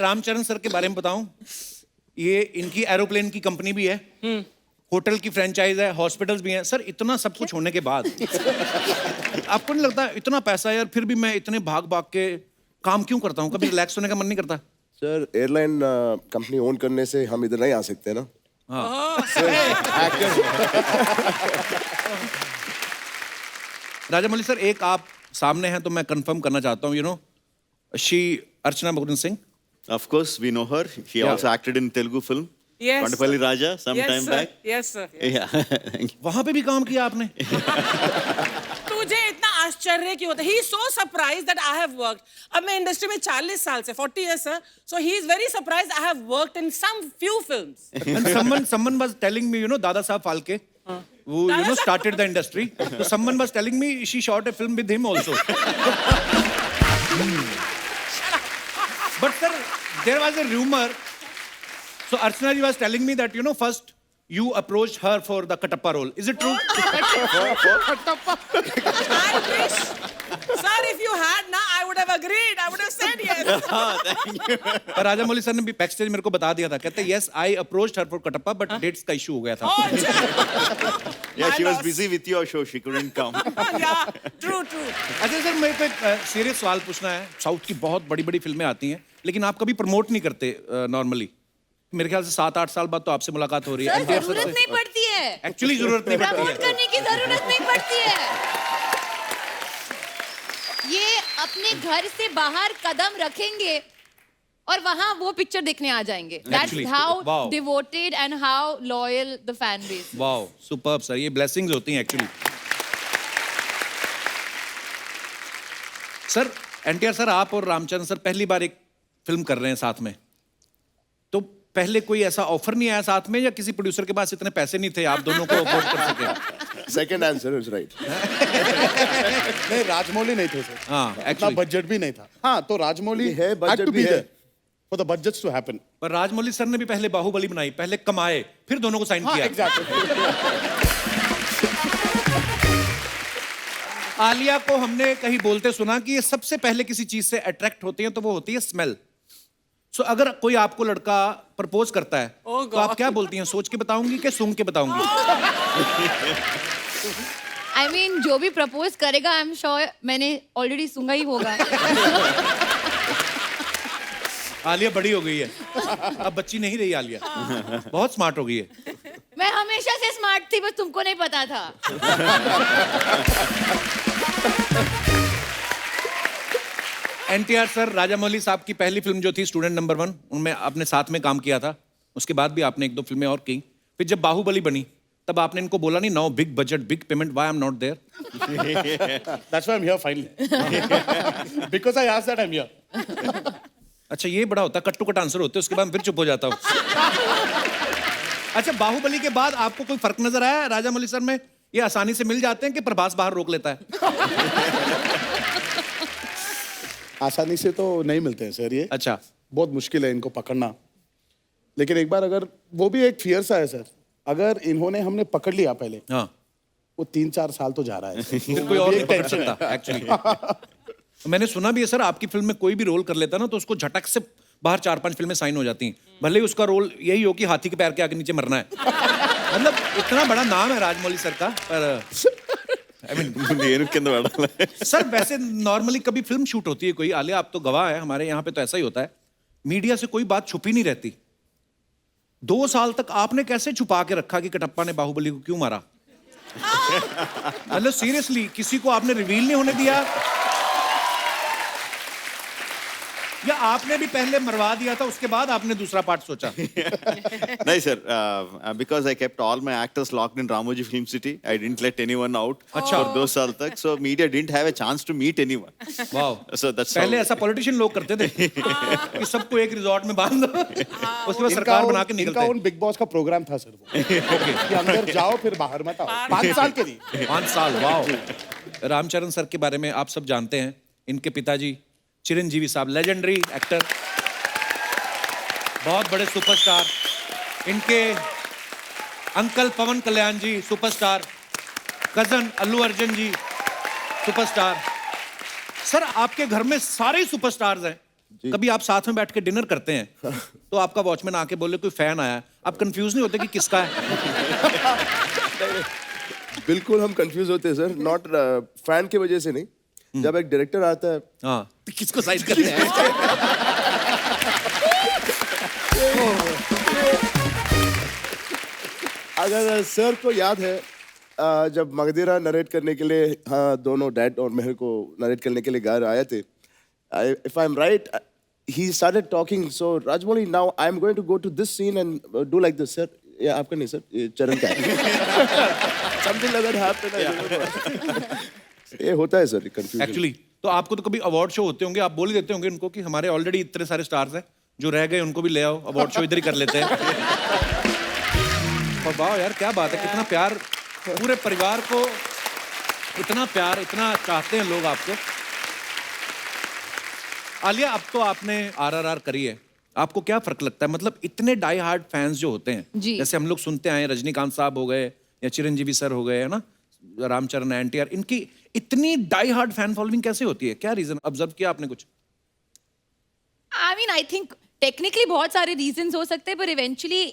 Ramcharan sir के बारे में बताऊं, ये इनकी एरोप्लेन की कंपनी भी है, होटल की फ्रेंचाइज है, हॉस्पिटल्स भी हैं। सर इतना सब कुछ होने के बाद आपको नहीं लगता इतना पैसा यार, फिर भी मैं इतने भाग भाग के काम क्यों करता हूँ? कभी रिलैक्स होने का मन नहीं करता? सर एयरलाइन कंपनी ओन करने से हम इधर नहीं आ सकते ना। राजामौली सर, एक आप सामने हैं तो मैं कंफर्म करना चाहता हूँ, यू नो शी अर्चना बगुन Singh. Of course, we know her. She Yeah. also acted in Telugu film. Yes. Pandapalli Raja some Yes, time sir. back. Yes, sir. Yes. Yeah. Thank you. वहां पे भी काम किया आपने? तुझे इतना आश्चर्य क्यों होता है? He is so surprised that I have worked. अब मैं इंडस्ट्री में 40 साल से 40 years sir. So he is very surprised I have worked in some few films. And someone was telling me, you know, Dada Saab Phalke, who you know started the industry. So someone was telling me she shot a film with him also. But sir, there was a rumor. So Archana ji was telling me that, you know, first you approached her for the Katappa role. Is it true? I wish. Sir, if you had na, I would have agreed. I would have said yes. पर Rajamouli sir ने भी backstage मेरे को बता दिया था, कहते yes, I approached her for Katappa, but dates का issue हो गया था. Oh, अच्छा. Yeah, she My was loss. busy with your show. She couldn't come. Yeah, true, true. अच्छा सर, मेरे को एक सीरियस सवाल पूछना है। साउथ की बहुत बड़ी बड़ी फिल्में आती हैं, लेकिन आप कभी प्रमोट नहीं करते नॉर्मली। मेरे ख्याल से 7-8 साल बाद तो आपसे मुलाकात हो रही है। सर, जरूरत नहीं पड़ती है। एक्चुअली जरूरत नहीं पड़ती प्रमोट है। करने की जरूरत नहीं पड़ती है। ये अपने घर से बाहर कदम रखेंगे और वहां वो पिक्चर देखने आ जाएंगे। That's Actually, how wow. devoted and how loyal the fan base. Wow, superb sir, ये ब्लेसिंग्स होती हैं एक्चुअली। सर, एनटीआर सर, आप और रामचंद्र सर पहली बार एक फिल्म कर रहे हैं साथ में, तो पहले कोई ऐसा ऑफर नहीं आया साथ में, या किसी प्रोड्यूसर के पास इतने पैसे नहीं थे आप दोनों को अफोर्ड कर सके? Second answer is right. नहीं, राजमौली नहीं थे सर। हाँ, इतना actually. बजट भी नहीं था। हाँ, तो राजमौली है, budget had to भी be है। there for the budgets to happen। पर राजमौली सर ने भी पहले बाहुबली बनाई, पहले कमाए, फिर दोनों को साइन हाँ, किया। एग्जैक्टली। आलिया को हमने कहीं बोलते सुना कि ये सबसे पहले किसी चीज से अट्रैक्ट होती है तो वो होती है स्मेल। सो अगर कोई आपको लड़का प्रपोज करता है Oh तो आप क्या बोलती हैं? सोच के बताऊंगी कि सूंघ के बताऊंगी? I mean, जो भी प्रपोज करेगा, आई एम श्योर मैंने ऑलरेडी सुना ही होगा। आलिया बड़ी हो गई है, अब बच्ची नहीं रही आलिया, बहुत स्मार्ट हो गई है। मैं हमेशा से स्मार्ट थी, बस तुमको नहीं पता था। एनटीआर सर, राजामौली साहब की पहली फिल्म जो थी स्टूडेंट नंबर 1, उनमें आपने साथ में काम किया था। उसके बाद भी आपने 1-2 फिल्में और की। फिर जब बाहुबली बनी तब आपने इनको बोला नहीं, no big budget big payment, why I am not there? That's why I'm here finally। Because I asked that I'm here। अच्छा, ये बड़ा होता, कट टू कट आंसर होते, उसके बाद फिर चुप हो जाता हूँ। अच्छा, बाहुबली के बाद आपको कोई फर्क नजर आया राजामौली सर में? ये आसानी से मिल जाते हैं कि प्रभास बाहर रोक लेता है? आसानी से तो नहीं मिलते हैं सर ये। अच्छा, बहुत मुश्किल है इनको पकड़ना। लेकिन एक बार अगर वो भी एक फियर सा है सर, अगर इन्होंने हमने पकड़ लिया पहले, हाँ, वो 3-4 साल तो जा रहा है। फिर कोई और नहीं पकड़ सकता एक्चुअली। मैंने सुना भी है सर, आपकी फिल्म में कोई भी रोल कर लेता है ना तो उसको झटक से बाहर 4-5 फिल्में साइन हो जाती हैं, भले ही उसका रोल यही हो कि हाथी के पैर के आगे नीचे मरना है। मतलब इतना बड़ा नाम है राजमौली सर का, पर आई मीन నేను కింద పడాలి. सर वैसे नॉर्मली कभी फिल्म शूट होती है कोई, आलिया आप तो गवाह है, हमारे यहाँ पे तो ऐसा ही होता है, मीडिया से कोई बात छुपी नहीं रहती। 2 साल तक आपने कैसे छुपा के रखा कि कटप्पा ने बाहुबली को क्यों मारा? मतलब सीरियसली किसी को आपने रिवील नहीं होने दिया, या आपने भी पहले मरवा दिया था उसके बाद आपने दूसरा पार्ट सोचा? नहीं sir, because I kept all my actors locked in Ramoji Film City. I didn't let anyone out अच्छा। for 2 साल तक, so media didn't have a chance to meet anyone. वाह, So that's पहले how. ऐसा politician लोग करते थे कि सबको एक रिजॉर्ट में बांध दो, उसके बाद सरकार बना के इनका निकलते। उन बिग बॉस का प्रोग्राम था सर वो, कि अंदर जाओ फिर बाहर मत आओ। 5 साल के लिए। 5 साल, वाह। रामचरण सर के बारे में आप सब जानते हैं, इनके पिताजी चिरंजीवी साहब, लेजेंडरी एक्टर, बहुत बड़े सुपरस्टार। इनके अंकल पवन कल्याण जी सुपरस्टार, कजन अल्लू अर्जुन जी सुपरस्टार। सर आपके घर में सारे सुपरस्टार्स हैं, कभी आप साथ में बैठ के डिनर करते हैं तो आपका वॉचमैन आके बोले कोई फैन आया, आप कंफ्यूज नहीं होते कि किसका है? बिल्कुल हम कंफ्यूज होते हैं सर, नॉट फैन की वजह से नहीं। जब एक डायरेक्टर आता है, हाँ, तो किसको साइड करते हैं? अगर सर को याद है जब मगधीरा नरेट करने के लिए, हाँ, दोनों डैड और मेहर को नरेट करने के लिए घर आए थे, if I am right, he started talking, so Rajmouli, now I'm going to go to this scene and do like this, sir. Yeah, आपका नहीं सर, ये चरण का है। Something like that happened. I remember. ये होता है सर confusion. एक्चुअली तो आपको तो कभी अवार्ड शो होते होंगे, आप बोल ही देते होंगे उनको कि हमारे ऑलरेडी इतने सारे स्टार्स हैं, जो रह गए उनको भी ले आओ, अवार्ड शो इधर ही कर लेते हैं। और वाह यार, क्या बात है, कितना प्यार, पूरे परिवार को इतना प्यार, इतना चाहते हैं लोग आपको। आलिया, अब तो आपने RRR करी है, आपको क्या फर्क लगता है? मतलब इतने डाई हार्ड फैंस जो होते हैं, जी। जैसे हम लोग सुनते आए, रजनीकांत साहब हो गए या चिरंजीवी सर हो गए, है ना, रामचरण, NTR, इनकी इतनी डाई हार्ड फैन फॉलोइंग कैसे होती है? क्या रीजन ऑब्जर्व किया आपने कुछ? I mean, I think technically बहुत सारे reasons हो सकते हैं, पर eventually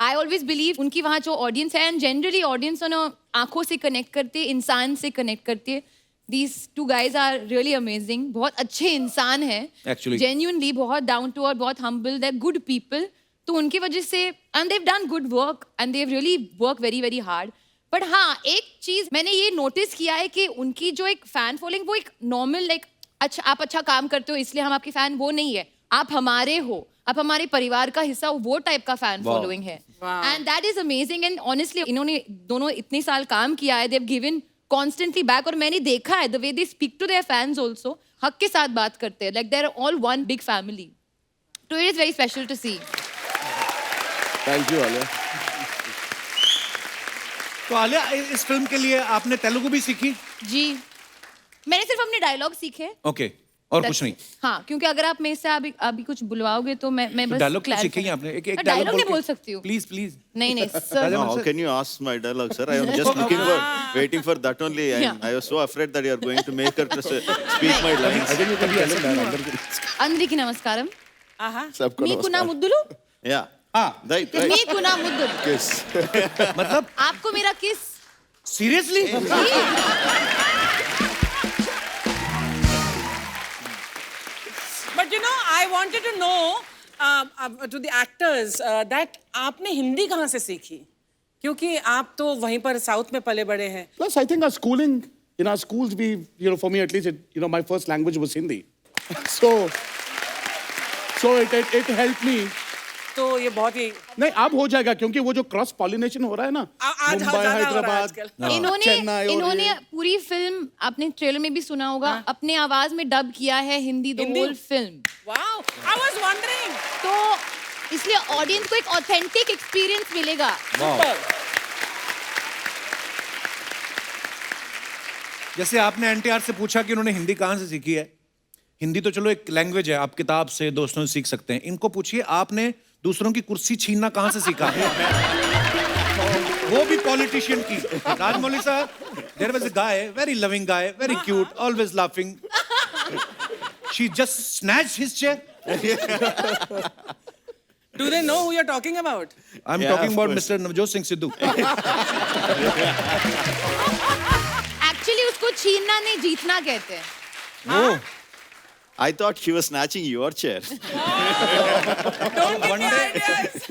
I always believe उनकी वहाँ जो audience है, and generally audience है ना, आंखों से connect करती है, इंसान से connect करती है। These two guys are really amazing. बहुत अच्छे इंसान हैं। Actually. Genuinely बहुत down to earth, बहुत humble, they're good people. तो उनकी वजह से and they've done good work and they've really worked very very hard. But हाँ, एक चीज मैंने ये notice किया है कि उनकी जो एक fan following, वो एक normal like अच्छा, आप अच्छा काम करते हो इसलिए हम आपके fan, वो नहीं है। आप हमारे हो, आप हमारे परिवार का हिस्सा हो, वो टाइप का fan following है। And that is amazing and honestly इन्होंने दोनों इतने साल काम किया है, they've given constantly back, और मैंने देखा है the way they speak to their fans also, हक के साथ बात करते हैं, like they're all one big family. So it is very special to see. Thank you, Alia. तो आलिया, इस फिल्म के लिए आपने तेलुगु भी सीखी? जी, मैंने सिर्फ अपने डायलॉग सीखे। ओके, और कुछ नहीं? हाँ, क्योंकि अगर आप मेरे से अभी कुछ बुलवाओगे तो मैं बस डायलॉग तो सीखे ही आपने? एक डायलॉग नहीं बोल सकती हूँ। Please please. नहीं नहीं sir. No, how can you ask my dialogue, sir? I am just waiting for that only. I was so afraid that you are going to make her to speak my lines. అందరికీ నమస్కారం। सबको మీకు నా ముద్దులు? Yeah. हाँ, Right. మీకు నా ముద్దులు? Kiss. मतलब आपको मेरा किस? Seriously? But you know, I wanted to know to the actors that आपने हिंदी कहाँ से सीखी? क्योंकि आप तो वहीं पर साउथ में पले बड़े हैं। Plus, I think our schooling, in our schools, we, for me at least, my first language was Hindi. So it helped me. तो ये बहुत ही नहीं, अब हो जाएगा क्योंकि वो जो क्रॉस पॉलिनेशन हो रहा है ना, आज मुंबई, ज्यादा हो रहा है हैदराबाद, आजकल। चेन्नई और इन्होंने ये। पूरी फिल्म, आपने ट्रेलर में भी सुना होगा, अपने आवाज में डब किया है Hindi, the Hindi? Whole film. Wow, I was wondering. तो इसलिए ऑडियंस को एक ऑथेंटिक एक्सपीरियंस मिलेगा। Super. जैसे आपने NTR से पूछा कि उन्होंने हिंदी कहाँ से सीखी है, हिंदी तो चलो एक लैंग्वेज है, आप किताब से, दोस्तों से सीख सकते हैं। इनको पूछिए आपने दूसरों की कुर्सी छीनना कहाँ से सीखा है? वो भी पॉलिटिशियन की। राजमौली साहब, there was a guy, very loving guy, very cute, always laughing. She just snatched his chair. Do they know who you're talking about? I am talking about mister Navjot Singh Sidhu. Actually उसको छीनना नहीं, जीतना कहते हैं। I thought she was snatching your chair. Don't give me ideas.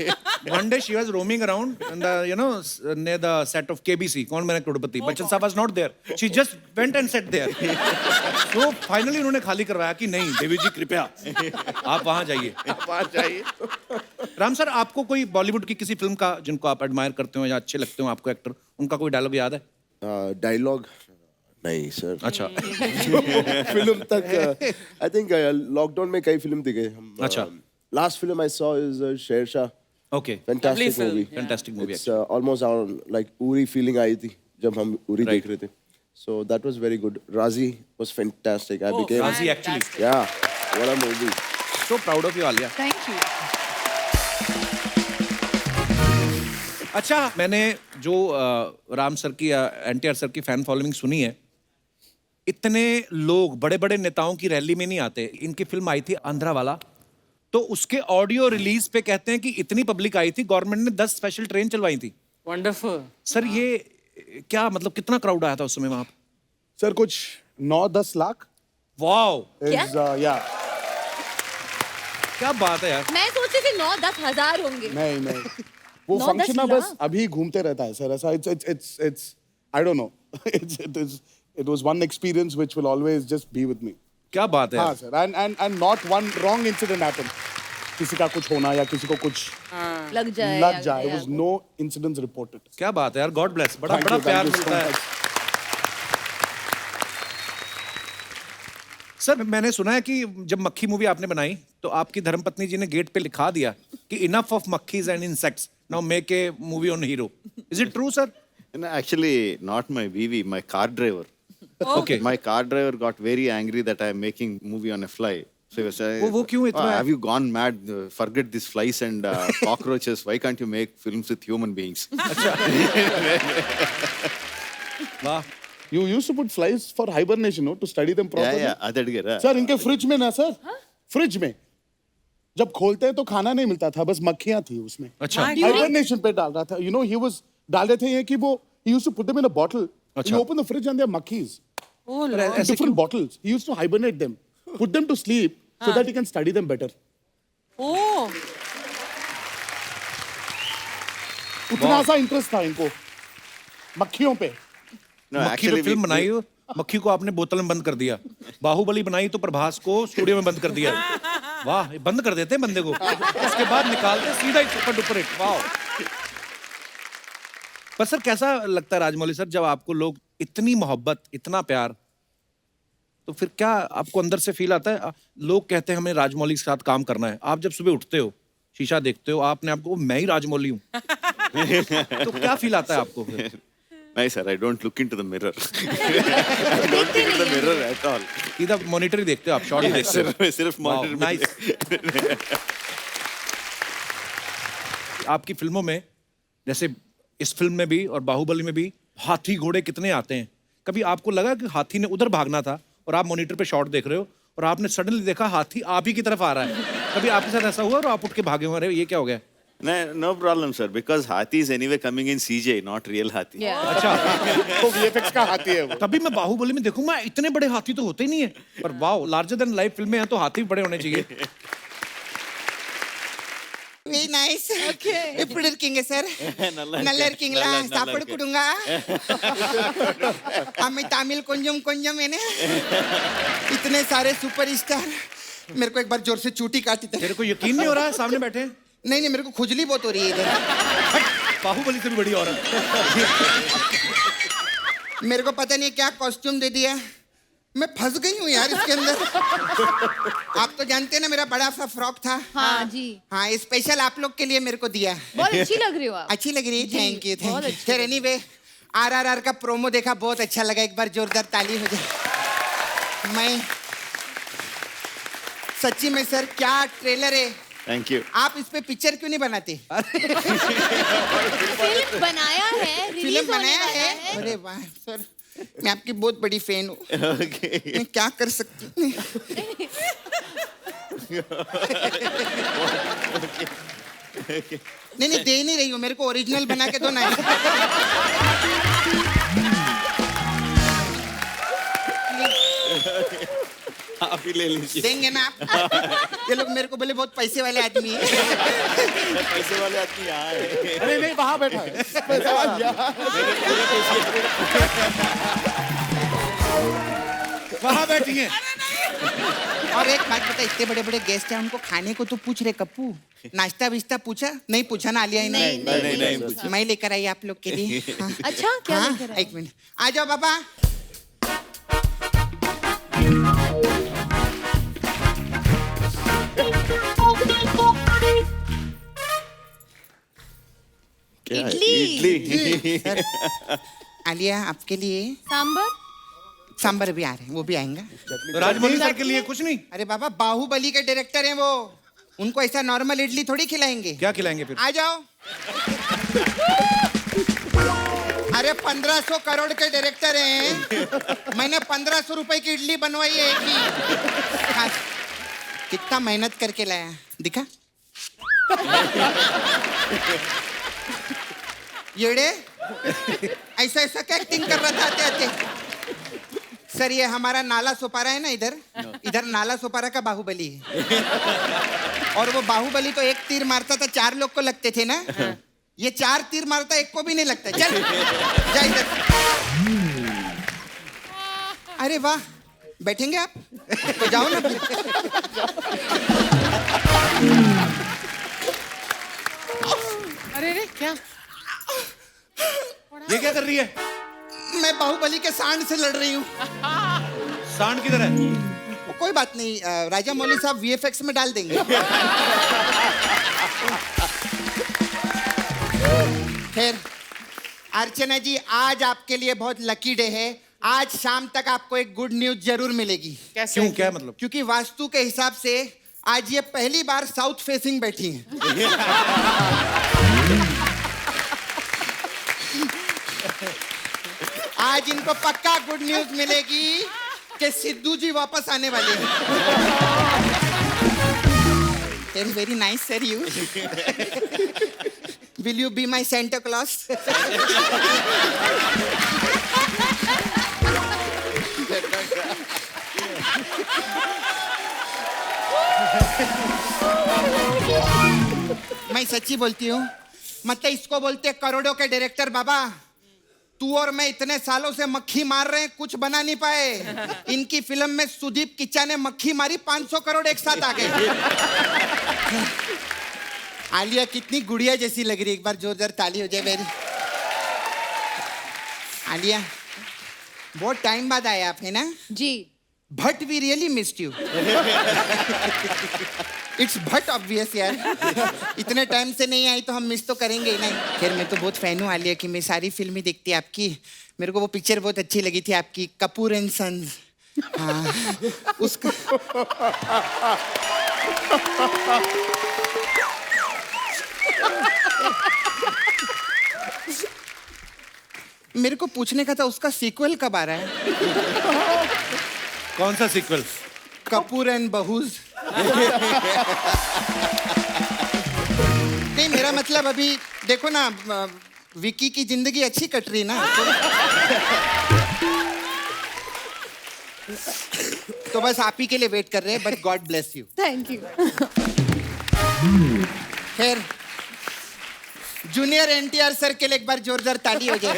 One day she was roaming around and near the set of KBC, कौन बना करोड़पति, बच्चन साहब was not there. She just went and sat there. So finally उन्होंने खाली करवाया कि नहीं देवी जी कृपया आप वहाँ जाइए। राम सर, आपको कोई बॉलीवुड की किसी फिल्म का जिनको आप एडमायर करते हो या अच्छे लगते हो आपको एक्टर, उनका कोई डायलॉग याद है? डायलॉग नहीं सर। अच्छा। फिल्म तक आई थिंक लॉकडाउन में कई फिल्म दिखे हम। अच्छा। Last film I saw is Shershaah. Okay, fantastic film. Movie. Fantastic movie. It's almost like Uri feeling आई थी जब हम उरी देख रहे थे। So that was very good. Raazi was fantastic. I became Raazi actually, yeah what a movie. So proud of you Alia. Thank you. अच्छा, मैंने जो राम सर की या NTR सर की फैन फॉलोइंग सुनी है, इतने लोग बड़े बड़े नेताओं की रैली में नहीं आते। इनकी फिल्म आई थी आंध्रा वाला, तो उसके ऑडियो रिलीज पे कहते हैं कि इतनी पब्लिक आई थी, गवर्नमेंट ने 10 स्पेशल ट्रेन चलवाई थी। Wonderful. सर ये क्या मतलब कितना क्राउड आया था उस समय वहां पे? सर कुछ 9-10 लाख वाओ, या क्या बात है यार। मैं सोचती थी 9-10 हजार होंगे। नहीं वो 9-10 फंक्शन ना बस लाख? अभी घूमते रहता है सर ऐसा it's I don't know it was one experience which will always just be with me. क्या बात है हाँ यार। Sir and not one wrong incident happened, किसी का कुछ होना या किसी को कुछ लग जाए लग जाए, वाज नो इंसिडेंट्स रिपोर्टेड। क्या बात है यार, गॉड ब्लेस। बड़ा Thank बड़ा you, प्यार thank you so मिलता है। much. सर मैंने सुना है कि जब मक्खी मूवी आपने बनाई तो आपकी धर्मपत्नी जी ने गेट पे लिखा दिया कि इनफ ऑफ मक्खीज and insects, now make a movie on hero. Is it true sir? No, actually, not my BV, my car driver. Okay. My car driver got very angry that I am making movie on a fly. So he was saying, वो क्यों इतना है? have you gone mad? Forget these flies and cockroaches. Why can't you make films with human beings? वाह, You used to put flies for hibernation, no, to study them properly. yeah, adadgera. Sir इनके fridge में ना sir, fridge में जब खोलते हैं तो खाना नहीं मिलता था, बस मक्खियां थी उसमें। अच्छा। हाइबरनेशन पे डाल रहा था, you know, he was डाल रहे थे ये कि वो he used to put them in a bottle. अच्छा। You open the fridge and there are monkeys. Oh, अरे, Lord. ऐसे Different bottles. He used to hibernate them, put them to sleep so that he can study them better. Oh. उतना सा interest था इनको मक्खियों पे। No, मक्खी actually, पे फिल्म बनाई हो, मक्खी को आपने बोतल में बंद कर दिया। बाहुबली बनाई तो प्रभास को स्टूडियो में बंद कर दिया। वाह, ये बंद कर देते हैं बंदे को, उसके बाद निकालते हैं सीधा ही सुपर डुपर हिट। वाह। पर सर कैसा लगता है राजमौली सर जब आपको लोग इतनी मोहब्बत, इतना प्यार, तो फिर क्या आपको अंदर से फील आता है? लोग कहते हैं हमें राजमौली के साथ काम करना है, आप जब सुबह उठते हो, शीशा देखते हो, आपने आपको मैं ही राजमौली हूँ, तो क्या फील आता है आपको फिर? नहीं sir, I don't look into the mirror. I don't look into the mirror at all. सीधा मॉनिटर ही देखते हो आप, शॉट ही देखते हो। सिर्फ monitor पे नाइस। आपकी फिल्मों में जैसे इस फिल्म में भी और बाहुबली में भी हाथी घोड़े कितने आते हैं, कभी आपको लगा कि हाथी ने उधर भागना था और आप मॉनिटर पे शॉट देख रहे हो और आपने सडनली देखा हाथी आप ही की तरफ आ रहा है, कभी आपके साथ ऐसा हुआ और आप उठ के भागे हो, अरे ये क्या हो गया? No problem sir, because hathi is anyway coming in CJ, not real hathi. अच्छा, तो VFX का हाथी है वो। तभी मैं बाहुबली में देखूंगा इतने बड़े हाथी तो होते ही नहीं है, पर वाह, लार्जर देन लाइफ फिल्में हैं तो हाथी भी बड़े होने चाहिए। Very nice. எப்படி இருக்கீங்க சார்? நல்லா இருக்கீங்களா? சாப்பாடு கொடுங்க. हमें तमिल கொஞ்சம் கொஞ்சம் है ना? इतने सारे सुपरस्टार, मेरे को एक बार जोर से चूटी काटी थी। तेरे को यकीन नहीं हो रहा है सामने बैठे हैं? नहीं मेरे को खुजली बहुत हो रही है इधर। बाहुबली से भी बड़ी औरत। मेरे को पता नहीं क्या कॉस्ट्यूम दे दिया, मैं फंस गई हूँ यार इसके अंदर। आप तो जानते हैं ना मेरा बड़ा सा फ्रॉक था। हाँ जी, हाँ, स्पेशल आप लोग के लिए मेरे को दिया। बहुत अच्छी लग रही हो आप। अच्छी लग रही है, थैंक यू बहुत थैंक यू। अच्छी फिर एनीवे RRR का प्रोमो देखा, बहुत अच्छा लगा, एक बार जोरदार ताली हो जाए। मैं सच्ची में सर क्या ट्रेलर है, Thank you. आप इस पे पिक्चर क्यों नहीं बनाते? फिल्म बनाया है, फिल्म रिलीज होने बनाया वाला है? है। अरे वाह सर, मैं आपकी बहुत बड़ी फैन हूँ। Okay. मैं क्या कर सकती हूँ? नहीं दे नहीं रही हूँ, मेरे को ओरिजिनल बना के दो ना। आप ही ले लीजिए। देंगे ना आप? ये लोग मेरे को बोले बहुत पैसे वाले आदमी है। पैसे वाले आदमी यहाँ है। अरे नहीं वहां बैठा है। वहां बैठी हैं। और एक बात बता, इतने बड़े बड़े गेस्ट हैं, उनको खाने को तो पूछ रहे कप्पू, नाश्ता विश्ता पूछा? नहीं पूछा ना आलिया? नहीं। मैं लेकर आई आप लोग के लिए। हाँ। अच्छा, क्या हाँ, लेकर आए? एक मिनट, आ जाओ बाबा। क्या है? इडली। इडली। आलिया आपके लिए सांबर। सांबर भी आ रहे हैं, वो भी आएंगे। तो राजमौली सर के लिए कुछ नहीं? अरे बाबा, बाहुबली के डायरेक्टर हैं वो, उनको ऐसा नॉर्मल इडली थोड़ी खिलाएंगे। क्या खिलाएंगे फिर? आ जाओ। अरे 1500 करोड़ के डायरेक्टर हैं, मैंने 1500 रुपए की इडली बनवाई है एक ही। हाँ, कितना मेहनत करके लाया, दिखा। येड़े ऐसा ऐसा क्या एक्टिंग कर रहा था आते आते। सर ये हमारा नाला सोपारा है ना, इधर नाला सोपारा का बाहुबली है। और वो बाहुबली तो एक तीर मारता था 4 लोग को लगते थे ना, ये 4 तीर मारता एक को भी नहीं लगता। चल जा इधर। अरे वाह, बैठेंगे आप तो जाओ ना। अरे रे क्या? ये क्या कर रही है? मैं बाहुबली के सांड से लड़ रही हूँ। सांड किधर है? कोई बात नहीं, राजा मौली साहब VFX में डाल देंगे। खैर अर्चना जी, आज आपके लिए बहुत लकी डे है। आज शाम तक आपको एक गुड न्यूज जरूर मिलेगी। कैसे? क्यों, क्या मतलब? क्योंकि वास्तु के हिसाब से आज ये पहली बार साउथ फेसिंग बैठी हैं। आज इनको पक्का गुड न्यूज मिलेगी कि सिद्धू जी वापस आने वाले हैं। Very nice sir you. Will you be my Santa Claus? मैं सच्ची बोलती हूँ, मतलब इसको बोलते करोड़ों के डायरेक्टर। बाबा तू और मैं इतने सालों से मक्खी मार रहे हैं, कुछ बना नहीं पाए। इनकी फिल्म में सुदीप किच्चा ने मक्खी मारी, 500 करोड़ एक साथ आ गए। आलिया कितनी गुड़िया जैसी लग रही है, एक बार जोरदार ताली हो जाए मेरी। आलिया बहुत टाइम बाद आए आप, है ना? जी। But we really missed you. It's but obvious यार, इतने टाइम से नहीं आई तो हम मिस तो करेंगे ही नहीं। खैर मैं तो बहुत फैन हूँ आलिया की, मैं सारी फिल्में देखती है आपकी। मेरे को वो पिक्चर बहुत अच्छी लगी थी आपकी, कपूर एंड सन्स। हाँ उसका मेरे को पूछने का था उसका सीक्वल कब आ रहा है? कौन सा सीक्वल? कपूर एंड बहूज। नहीं मेरा मतलब अभी देखो ना, विकी की जिंदगी अच्छी कट रही ना, तो बस आप ही के लिए वेट कर रहे हैं। But God bless you. Thank you. खैर जूनियर NTR सर के लिए एक बार जोरदार ताली हो जाए।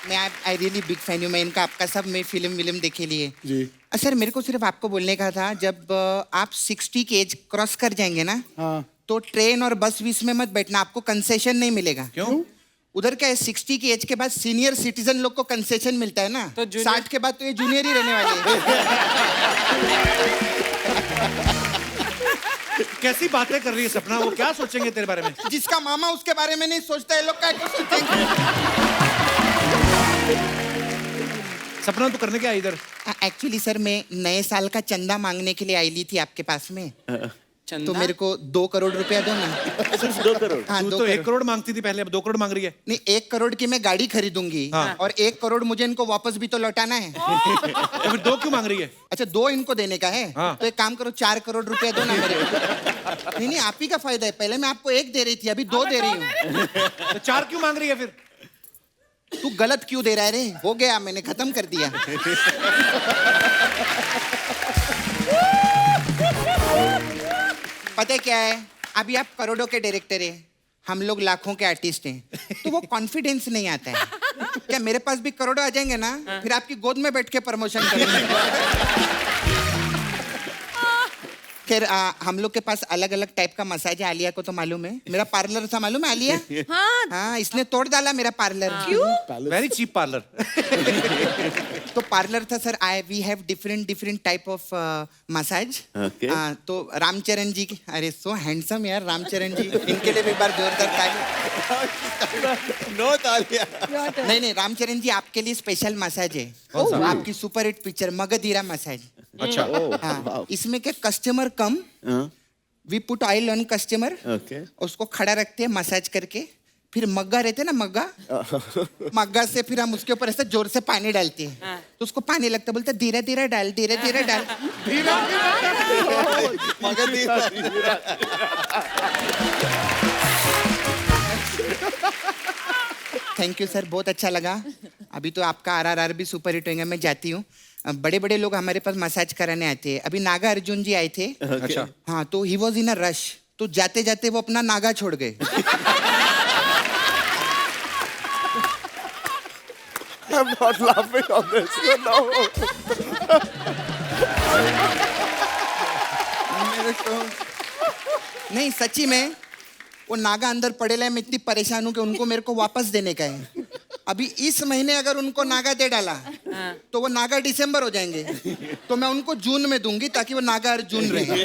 मैं आई रियली बिग फैन हूँ, मैं इनका आपका सब मैं फिल्म देखे लिए जी। सर मेरे को सिर्फ आपको बोलने का था, जब आप 60 की एज क्रॉस कर जाएंगे ना, हाँ। तो ट्रेन और बस बीच में मत बैठना, आपको कंसेशन नहीं मिलेगा। क्यों? उधर क्या है, 60 की एज के बाद सीनियर सिटीजन लोग को कंसेशन मिलता है ना, तो 60 के बाद तो ये जूनियर ही रहने वाले हैं। कैसी बातें कर रही है सपना? वो क्या सोचेंगे तेरे बारे में? जिसका मामा उसके बारे में नहीं सोचता, ये लोग क्या सोचेंगे? सपना तू करने क्या है इधर? एक्चुअली सर मैं नए साल का चंदा मांगने के लिए आई ली थी आपके पास में। तो मेरे को 2 करोड़ रुपया दो ना। सिर्फ 2 करोड़? हाँ, तू 2 तो 1 करोड़। करोड़ मांगती थी पहले, अब 2 करोड़ मांग रही है। नहीं 1 करोड़ की मैं गाड़ी खरीदूंगी, हाँ। और 1 करोड़ मुझे इनको वापस भी तो लौटाना है। तो फिर 2 क्यों मांग रही है? अच्छा 2 इनको देने का है। हाँ। तो एक काम करो 4 करोड़ रुपया दो ना मेरे को। नहीं आप ही का फायदा है, पहले मैं आपको 1 दे रही थी, अभी 2 दे रही हूँ। तो 4 क्यों मांग रही है फिर? तू गलत क्यों दे रहा है रे? हो गया, मैंने खत्म कर दिया। पता है क्या है, अभी आप करोड़ों के डायरेक्टर हैं, हम लोग लाखों के आर्टिस्ट हैं, तो वो कॉन्फिडेंस नहीं आता है। क्या मेरे पास भी करोड़ों आ जाएंगे ना, फिर आपकी गोद में बैठ के प्रमोशन करेंगे। खैर हम लोग के पास अलग अलग टाइप का मसाज है, आलिया को तो मालूम है। मेरा पार्लर था मालूम है आलिया? हाँ। हाँ इसने तोड़ डाला मेरा पार्लर। क्यों? Very cheap parlour. तो पार्लर था sir, we have different type of massage. Okay. तो रामचरण जी की, अरे सो हैंडसम यार रामचरण जी, इनके लिए भी एक बार जोरदार ताली। नो तालियां। नहीं रामचरण जी आपके लिए स्पेशल मसाज है। आपकी super hit picture Magadheera massage. अच्छा। हाँ, इसमें क्या customer come, we put oil on customer, okay. उसको खड़ा रखते हैं मसाज करके, फिर मग्गा रहते ना मग्गा मग्गा से फिर हम उसके ऊपर ऐसे जोर से पानी डालते हैं तो उसको पानी लगता बोलते धीरे धीरे डाल धीरे धीरे डाल थैंक यू सर, बहुत अच्छा लगा। अभी तो आपका RRR भी सुपर हिट होगा, मैं जाती हूँ। बड़े बड़े लोग हमारे पास मसाज कराने आते हैं। अभी नागा अर्जुन जी आए थे। अच्छा। हाँ, तो he was in a rush, तो जाते जाते वो अपना नागा छोड़ गए। I'm not laughing on this. No. मेरे को नहीं, सच्ची में वो नागा अंदर पड़े मैं इतनी परेशान हूँ कि उनको मेरे को वापस देने का है। अभी इस महीने अगर उनको नागा दे डाला तो वो नागा दिसंबर हो जाएंगे, तो मैं उनको जून में दूंगी ताकि वो नागा अर्जुन रहे।